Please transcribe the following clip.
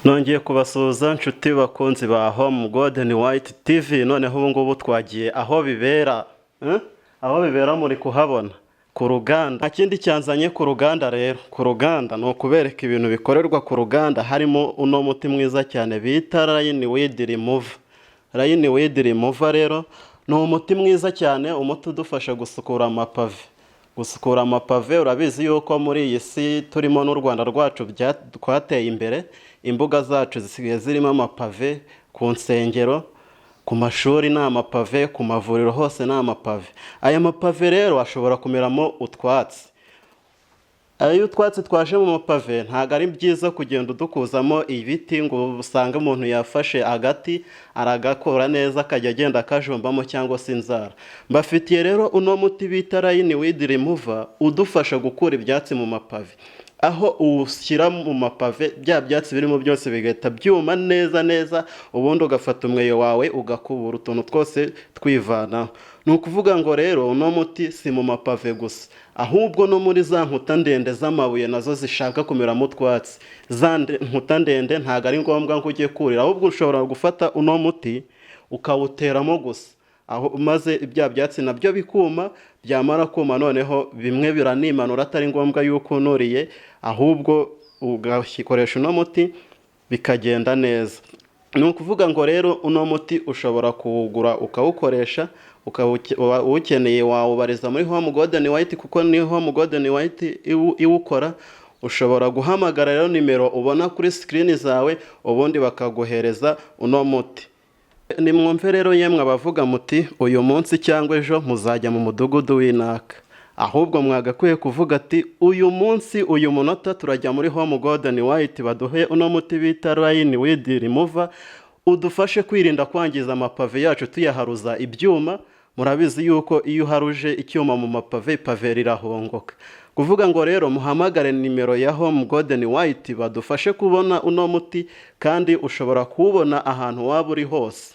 Nongeye kubasuhuza nshuti bakunzi ba Home Golden White TV. Noneho ubu ngubu twagiye aho bibera, aho bibera muri kuhabona ku ruganda. Nta kindi cyanzanye ku ruganda rero. Ku ruganda ni ukubereka ibintu bikorerwa ku ruganda, harimo uno muti mwiza cyane bita Line Weed Remover. Line Weed Remover rero ni umuti mwiza cyane, umuti udufasha gusukura amapave. Gusukura amapave, urabizi yuko muri iyi si turimo n'u Rwanda rwacu twateye imbere, imbuga zacu zisigaye zirimo amapave, ku nsengero, ku mashuri ni amapave, ku mavuriro hose ni amapave. Aya mapave rero ashobora kumeramo utwatsi. Iyo utwatsi twaje mu mapave ntabwo ari byiza kugenda udukuzamo ibiti ngo usange umuntu yafashe agati aragakora neza akajya agenda akajombamo cyangwa se inzara. Mbafitiye rero uno muti bita Line Weed Remover udufasha gukura ibyatsi mu mapave. Aho ushyira mu mapave bya byatsi birimo byose bigahita byuma neza neza, ubundi ugafata umweyo wawe ugakubura utuntu twose twivanaho. Ni ukuvuga ngo rero uno muti si mu mapave gusa, ahubwo no muri za nkuta ndende z'amabuye nazo zishaka kumeramo utwatsi. Za nkuta ndende ntabwo ari ngombwa ngo ujye kurira, ahubwo ushobora gufata uno muti ukawuteramo gusa, aho maze ibya byatsi nabyo bikuma. Byamara kuma noneho bimwe biranimanura, atari ngombwa yuko unuriye, ahubwo ugikoresha uno muti bikagenda neza. Ni ukuvuga ngo rero uno muti ushobora kuwugura ukawukoresha, uwukeneye wawubariza muri Home Golden White, kuko ni Home Golden White iwukora. Ushobora guhamagara rero nimero ubona kuri screen zawe, ubundi bakaguhereza uno muti. Nimwumve rero yemwe abavuga muti uyu munsi cyangwa ejo muzajya mu mudugudu w'inaka, ahubwo mwagakwiye kuvuga ati uyu munsi uyu munota turajya muri Home Golden White baduhe uno muti bita Line Weed Remover udufashe kwirinda kwangiza amapave yacu tuyaharuza ibyuma. Murabizi yuko iyo uharuje icyuma mu mapave, pave rirahongoka. Kuvuga ngo rero muhamagare nimero ya Home Golden White badufashe kubona uno muti, kandi ushobora kuwubona ahantu waba uri hose.